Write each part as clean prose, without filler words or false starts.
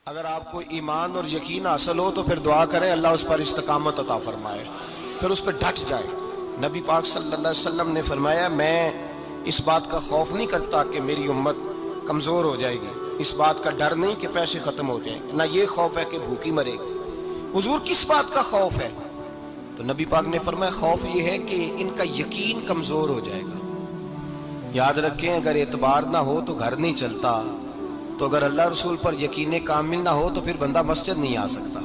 اگر آپ کو ایمان اور یقین حاصل ہو تو پھر دعا کریں اللہ اس پر استقامت عطا فرمائے، پھر اس پہ ڈٹ جائے۔ نبی پاک صلی اللہ علیہ وسلم نے فرمایا میں اس بات کا خوف نہیں کرتا کہ میری امت کمزور ہو جائے گی، اس بات کا ڈر نہیں کہ پیسے ختم ہو جائیں، نہ یہ خوف ہے کہ بھوکی مرے گی۔ حضور کس بات کا خوف ہے؟ تو نبی پاک نے فرمایا خوف یہ ہے کہ ان کا یقین کمزور ہو جائے گا۔ یاد رکھیں اگر اعتبار نہ ہو تو گھر نہیں چلتا، تو اگر اللہ رسول پر یقین کامل نہ ہو تو پھر بندہ مسجد نہیں آ سکتا،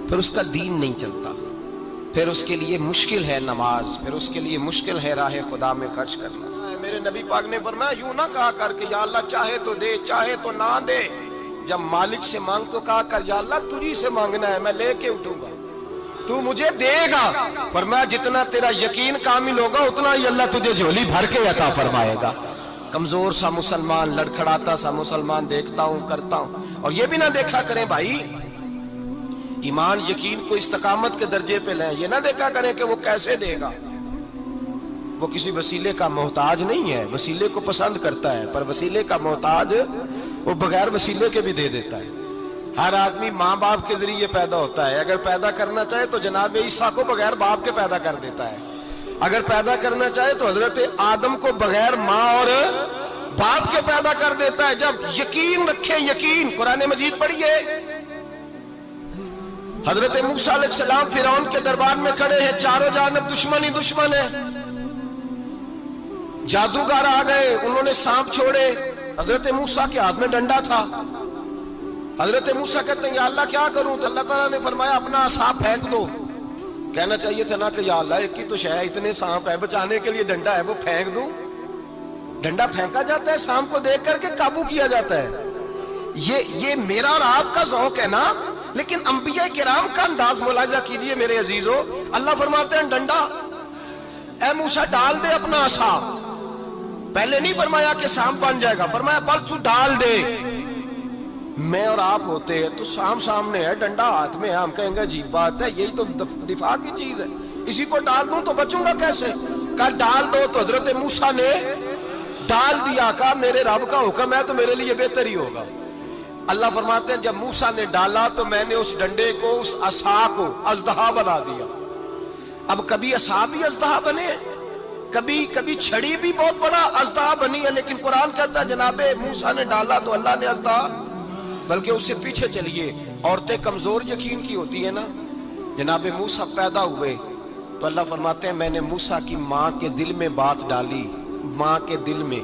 پھر اس کا دین نہیں چلتا، پھر اس کے لیے مشکل ہے نماز، پھر اس کے لیے مشکل ہے راہ خدا میں خرچ کرنا۔ میرے نبی پاک نے فرمایا یوں نہ کہا کر کہ یا اللہ چاہے تو دے چاہے تو نہ دے، جب مالک سے مانگ تو کہا کر یا اللہ تجھی سے مانگنا ہے، میں لے کے اٹھوں گا، تو مجھے دے گا۔ فرمایا جتنا تیرا یقین کامل ہوگا اتنا ہی اللہ تجھے جھولی بھر کے عطا فرمائے گا۔ کمزور سا مسلمان، لڑکھڑاتا سا مسلمان دیکھتا ہوں کرتا ہوں، اور یہ بھی نہ دیکھا کریں بھائی ایمان یقین کو استقامت کے درجے پہ لیں، یہ نہ دیکھا کریں کہ وہ کیسے دے گا، وہ کسی وسیلے کا محتاج نہیں ہے، وسیلے کو پسند کرتا ہے، پر وسیلے کا محتاج وہ بغیر وسیلے کے بھی دے دیتا ہے۔ ہر آدمی ماں باپ کے ذریعے پیدا ہوتا ہے، اگر پیدا کرنا چاہے تو جناب عیسیٰ کو بغیر باپ کے پیدا کر دیتا ہے، اگر پیدا کرنا چاہے تو حضرت آدم کو بغیر ماں اور باپ کے پیدا کر دیتا ہے۔ جب یقین رکھیں، یقین، قرآن مجید پڑھیے، حضرت موسیٰ علیہ السلام فرعون کے دربار میں کھڑے ہیں، چاروں جانب دشمن ہی دشمن ہے، جادوگر آ گئے، انہوں نے سانپ چھوڑے، حضرت موسیٰ کے ہاتھ میں ڈنڈا تھا، حضرت موسیٰ کہتے ہیں یا اللہ کیا کروں؟ تو اللہ تعالیٰ نے فرمایا اپنا عصا پھینک دو۔ کہنا چاہیے تھا نا کہ یا اللہ ایک ہی تو شے ہے، اتنے سانپ ہے، بچانے کے لیے ڈنڈا ہے وہ پھینک دوں؟ ڈنڈا پھینکا جاتا ہے، سانپ کو دیکھ کر کے قابو کیا جاتا ہے۔ یہ میرا اور آپ کا ذوق ہے نا، لیکن انبیاء کرام کا انداز ملاحظہ کیجئے میرے عزیزو۔ اللہ فرماتے ہیں ڈنڈا، اے موسیٰ ڈال دے اپنا عصا، پہلے نہیں فرمایا کہ سانپ بن جائے گا، فرمایا بل تو ڈال دے۔ میں اور آپ ہوتے ہیں تو سامنے ہے، ڈنڈا ہاتھ میں ہے، ہم کہیں گے عجیب بات ہے، یہی تو دفاع کی چیز ہے، اسی کو ڈال دوں تو بچوں گا کیسے؟ کہا ڈال دو، تو حضرت موسیٰ نے ڈال دیا، کہا میرے رب کا حکم ہے تو میرے لیے بہتر ہی ہوگا۔ اللہ فرماتے ہیں جب موسیٰ نے ڈالا تو میں نے اس ڈنڈے کو، اس عصا کو اژدہا بنا دیا۔ اب کبھی عصا بھی اژدہا بنے، کبھی چھڑی بھی بہت بڑا اژدہا بنی ہے، لیکن قرآن کہتا ہے جناب موسیٰ نے ڈالا تو اللہ نے اژدہا، بلکہ اس سے پیچھے چلیے، عورتیں کمزور یقین کی ہوتی ہیں نا، جناب موسیٰ پیدا ہوئے تو اللہ فرماتے ہیں میں نے موسیٰ کی ماں کے دل میں بات ڈالی، ماں کے دل میں،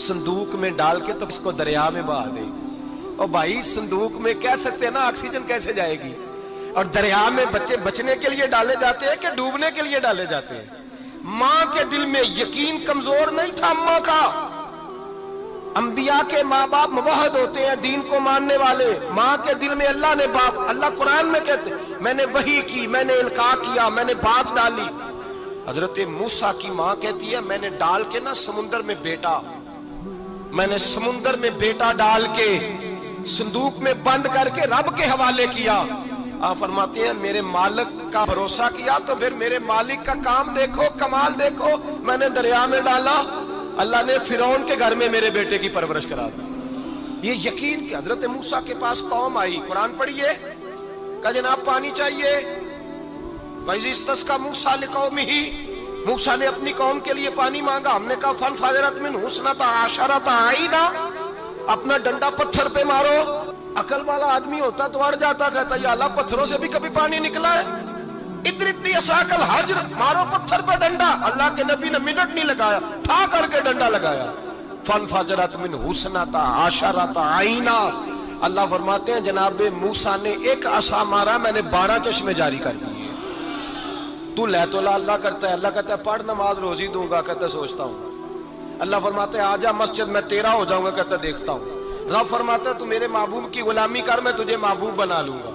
صندوق میں ڈال کے تو اس کو دریا میں بہا دے۔ اور بھائی صندوق میں کہہ سکتے ہیں نا آکسیجن کیسے جائے گی، اور دریا میں بچے بچنے کے لیے ڈالے جاتے ہیں کہ ڈوبنے کے لیے ڈالے جاتے ہیں؟ ماں کے دل میں یقین کمزور نہیں تھا اماں کا۔ انبیاء کے ماں باپ موحد ہوتے ہیں، دین کو ماننے والے، ماں کے دل میں اللہ نے بات، اللہ قرآن میں کہتے ہیں میں نے وحی کی، میں نے القاء کیا، میں نے بات ڈالی۔ حضرت موسیٰ کی ماں کہتی ہے میں نے ڈال کے نا سمندر میں بیٹا، میں نے سمندر میں بیٹا ڈال کے صندوق میں بند کر کے رب کے حوالے کیا۔ آپ فرماتے ہیں میرے مالک کا بھروسہ کیا تو پھر میرے مالک کا کام دیکھو، کمال دیکھو، میں نے دریا میں ڈالا، اللہ نے فرعون کے گھر میں میرے بیٹے کی پرورش کرا دی۔ یہ یقین کہ حضرت موسیٰ کے پاس قوم آئی، قرآن پڑھیے، کہا جناب پانی چاہیے، وَإِذِ اسْتَسْقَىٰ مُوسَىٰ لِقَوْمِهِ، موسیٰ نے اپنی قوم کے لیے پانی مانگا، ہم نے کہا فَانْفَجَرَتْ مِنْهُ اثْنَتَا عَشَرَةَ عَيْنًا، اپنا ڈنڈا پتھر پہ مارو۔ عقل والا آدمی ہوتا تو اڑ جاتا، کہتا یا اللہ پتھروں سے بھی کبھی پانی نکلا ہے؟ اضرب بعصاک الحجر، مارو پتھر پہ ڈنڈا۔ اللہ کے نبی نے منٹ نہیں لگایا، ٹھا کر کے ڈنڈا لگایا، فانفجرت منہ اثنتا عشرۃ عینا۔ اللہ فرماتے ہیں جناب موسیٰ نے ایک عصا مارا، میں نے 12 چشمے جاری کر دیے۔ تو لے تو لا اللہ کرتا ہے، اللہ کہتا ہے پڑھ نماز روزی دوں گا، کہتا ہے سوچتا ہوں۔ اللہ فرماتے ہیں آجا مسجد میں تیرا ہو جاؤں گا، کہتا ہے دیکھتا ہوں۔ رب فرماتا ہے تو میرے محبوب کی غلامی کر، میں تجھے محبوب بنا لوں گا۔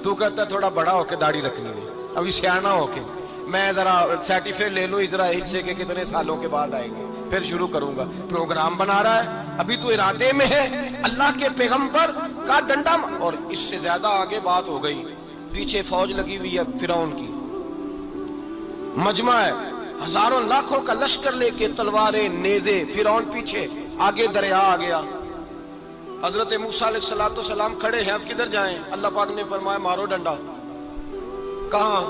تو کہتا ہے تھوڑا بڑا ہو کے داڑھی رکھنی ہے، ابھی سیانا ہو کے میں ذرا سرٹیفکیٹ لے لوں ذرا حصے کے کتنے سالوں کے بعد آئیں گے، پھر شروع کروں گا۔ پروگرام بنا رہا ہے، ابھی تو ارادے میں ہے۔ اللہ کے پیغمبر کا ڈنڈا، اور اس سے زیادہ آگے بات ہو گئی، پیچھے فوج لگی ہوئی ہے فرعون کی، مجمع ہے، ہزاروں لاکھوں کا لشکر لے کے، تلواریں نیزے، فرعون پیچھے، آگے دریا آ گیا۔ حضرت موسیٰ علیہ السلام کھڑے ہیں، اب کدھر جائیں؟ اللہ پاک نے فرمایا مارو ڈنڈا۔ کہاں؟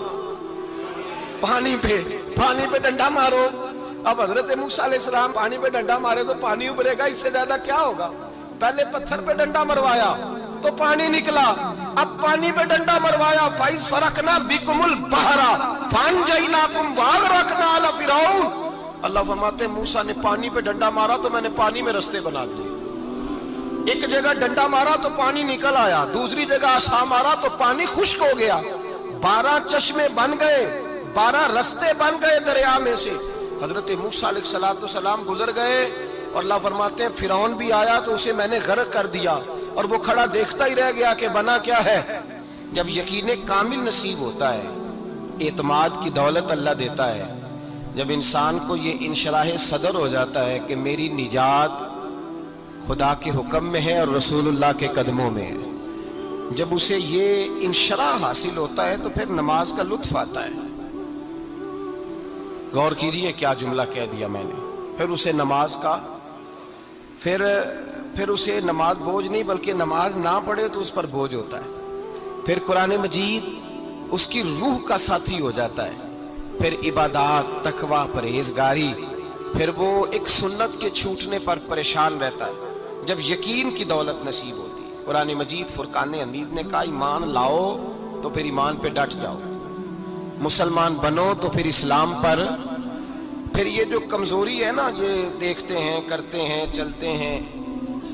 پانی پہ ڈنڈا مارو۔ اب حضرت موسیٰ علیہ السلام پانی پہ ڈنڈا مارے تو پانی ابھرے گا، اس سے زیادہ کیا ہوگا؟ پہلے پتھر پہ ڈنڈا مروایا تو پانی نکلا، اب پانی پہ ڈنڈا مروایا، فَإِذْ فَرَقْنَا بِكُمُ الْبَحْرَ فَأَنْجَيْنَاكُمْ وَأَغْرَقْنَا آلَ فِرْعَوْنَ۔ اللہ فرماتے ہیں موسیٰ نے پانی پہ ڈنڈا مارا تو میں نے پانی میں رستے بنا دیے۔ ایک جگہ ڈنڈا مارا تو پانی نکل آیا، دوسری جگہ عصا مارا تو پانی خشک ہو گیا، 12 چشمے بن گئے، 12 رستے بن گئے دریا میں سے۔ حضرت موسیٰ علیہ السلام گزر گئے اور اللہ فرماتے ہیں فرعون بھی آیا تو اسے میں نے غرق کر دیا، اور وہ کھڑا دیکھتا ہی رہ گیا کہ بنا کیا ہے۔ جب یقین کامل نصیب ہوتا ہے، اعتماد کی دولت اللہ دیتا ہے، جب انسان کو یہ انشراح صدر ہو جاتا ہے کہ میری نجات خدا کے حکم میں ہے اور رسول اللہ کے قدموں میں ہے، جب اسے یہ انشراح حاصل ہوتا ہے تو پھر نماز کا لطف آتا ہے۔ غور کیجیے کیا جملہ کہہ دیا میں نے۔ پھر اسے نماز کا پھر اسے نماز بوجھ نہیں، بلکہ نماز نہ پڑھے تو اس پر بوجھ ہوتا ہے۔ پھر قرآن مجید اس کی روح کا ساتھی ہو جاتا ہے، پھر عبادات، تقوی، پرہیزگاری، پھر وہ ایک سنت کے چھوٹنے پر پریشان رہتا ہے جب یقین کی دولت نصیب ہوتی ہے۔ قرآن مجید فرقان حمید نے کہا ایمان لاؤ تو پھر ایمان پہ ڈٹ جاؤ، مسلمان بنو تو پھر اسلام پر۔ پھر یہ جو کمزوری ہے نا، یہ دیکھتے ہیں، کرتے ہیں، چلتے ہیں،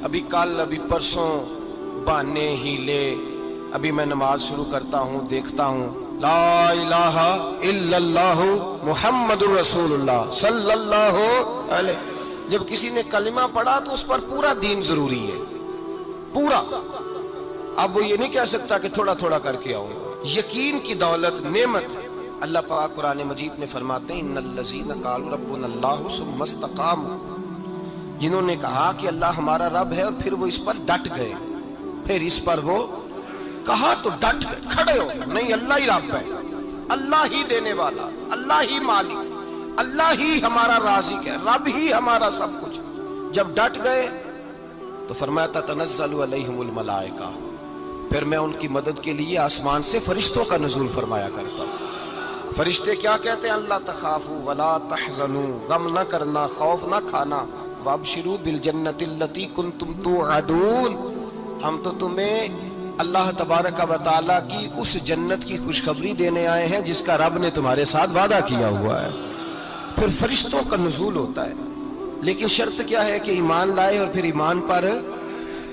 ابھی کل، ابھی پرسوں، بہانے، ہیلے، ابھی میں نماز شروع کرتا ہوں، دیکھتا ہوں لا الہ الا اللہ محمد الرسول اللہ صلی اللہ علیہ۔ جب کسی نے کلمہ پڑھا تو اس پر پورا دین ضروری ہے، پورا۔ اب وہ یہ نہیں کہہ سکتا کہ تھوڑا تھوڑا کر کے آؤں۔ یقین کی دولت نعمت ہے۔ اللہ پاک قرآن مجید میں فرماتے ہیں ان الذین قالوا ربنا اللہ ثم استقاموا، جنہوں نے کہا کہ اللہ ہمارا رب ہے اور پھر وہ اس پر ڈٹ گئے، پھر اس پر وہ کہا تو ڈٹ گئے، کھڑے ہو گئے، نہیں اللہ ہی رب ہے، اللہ ہی دینے والا، اللہ ہی مالک، اللہ ہی ہمارا رازق ہے، رب ہی ہمارا سب کچھ۔ جب ڈٹ گئے تو فرمایا تتنزل علیہم الملائکہ، پھر میں ان کی مدد کے لیے آسمان سے فرشتوں کا نزول فرمایا کرتا ہوں۔ فرشتے کیا کہتے ہیں؟ اللہ تخافوا ولا تحزنوا، غم نہ کرنا، خوف نہ کھانا، وابشروا بالجنۃ التی کنتم توعدون، ہم تو تمہیں اللہ تبارک و تعالیٰ کی اس جنت کی خوشخبری دینے آئے ہیں جس کا رب نے تمہارے ساتھ وعدہ کیا ہوا ہے۔ پھر فرشتوں کا نزول ہوتا ہے، لیکن شرط کیا ہے کہ ایمان لائے، اور پھر ایمان پر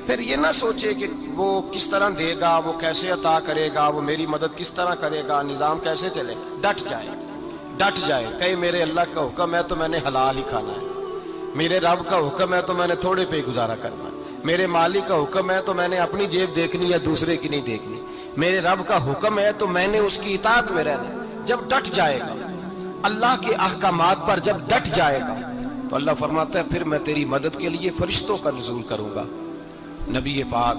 پھر یہ نہ سوچے کہ وہ کس طرح دے گا، وہ کیسے عطا کرے گا، وہ میری مدد کس طرح کرے گا، نظام کیسے چلے۔ ڈٹ جائے کہے میرے اللہ کا حکم ہے تو میں نے حلال ہی کھانا ہے، میرے رب کا حکم ہے تو میں نے تھوڑے پہ گزارا کرنا ہے، میرے مالک کا حکم ہے تو میں نے اپنی جیب دیکھنی یا دوسرے کی نہیں دیکھنی، میرے رب کا حکم ہے تو میں نے اس کی اطاعت میں رہنا۔ جب ڈٹ جائے گا اللہ کے احکامات پر، جب ڈٹ جائے گا تو اللہ فرماتا ہے پھر میں تیری مدد کے لیے فرشتوں کا نزول کروں گا۔ نبی پاک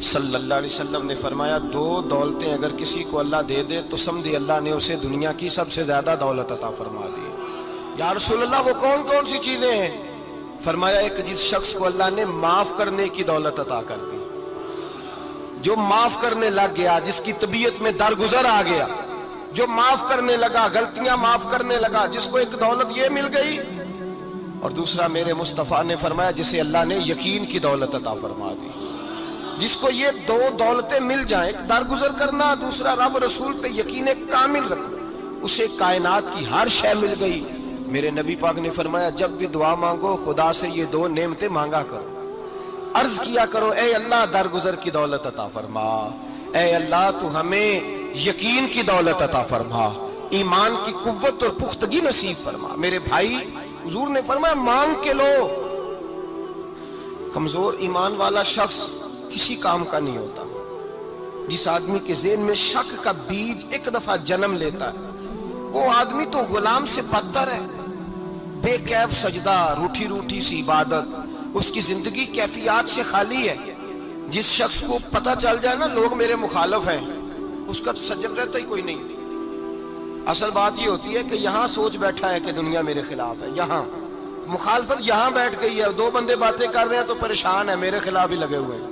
صلی اللہ علیہ وسلم نے فرمایا 2 دولتیں اگر کسی کو اللہ دے دے تو سمجھے اللہ نے اسے دنیا کی سب سے زیادہ دولت عطا فرما دی۔ یا رسول اللہ وہ کون کون سی چیزیں ہیں؟ فرمایا ایک جس شخص کو اللہ نے معاف کرنے کی دولت عطا کر دی، جو معاف کرنے لگ گیا، جس کی طبیعت میں درگزر آ گیا، جو معاف کرنے لگا، غلطیاں معاف کرنے لگا، جس کو ایک دولت یہ مل گئی۔ اور دوسرا میرے مصطفیٰ نے فرمایا جسے اللہ نے یقین کی دولت عطا فرما دی۔ جس کو یہ 2 دولتیں مل جائیں، ایک درگزر کرنا، دوسرا رب رسول پہ یقین کامل رکھنا، اسے کائنات کی ہر شے مل گئی۔ میرے نبی پاک نے فرمایا جب بھی دعا مانگو خدا سے یہ 2 نعمتیں مانگا کرو، عرض کیا کرو اے اللہ درگزر کی دولت عطا فرما، اے اللہ تو ہمیں یقین کی دولت عطا فرما، ایمان کی قوت اور پختگی نصیب فرما۔ میرے بھائی حضور نے فرمایا مانگ کے لو۔ کمزور ایمان والا شخص کسی کام کا نہیں ہوتا۔ جس آدمی کے ذہن میں شک کا بیج ایک دفعہ جنم لیتا ہے وہ آدمی تو غلام سے بدتر ہے۔ بے کیف سجدہ، روٹھی روٹھی سی عبادت، اس کی زندگی کیفیات سے خالی ہے۔ جس شخص کو پتہ چل جائے نا لوگ میرے مخالف ہیں، اس کا سجد رہتا ہی کوئی نہیں۔ اصل بات یہ ہوتی ہے کہ یہاں سوچ بیٹھا ہے کہ دنیا میرے خلاف ہے، یہاں مخالفت یہاں بیٹھ گئی ہے، دو بندے باتیں کر رہے ہیں تو پریشان ہے، میرے خلاف ہی لگے ہوئے ہیں،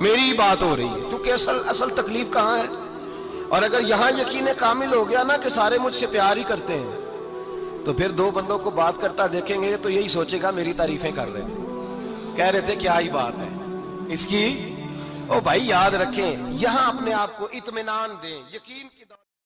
میری ہی بات ہو رہی ہے، کیونکہ اصل تکلیف کہاں ہے؟ اور اگر یہاں یقین کامل ہو گیا نا کہ سارے مجھ سے پیار ہی کرتے ہیں، تو پھر دو بندوں کو بات کرتا دیکھیں گے تو یہی سوچے گا میری تعریفیں کر رہے تھے، کہہ رہے تھے کیا ہی بات ہے اس کی۔ او بھائی یاد رکھیں، یہاں اپنے آپ کو اطمینان دیں، یقین کی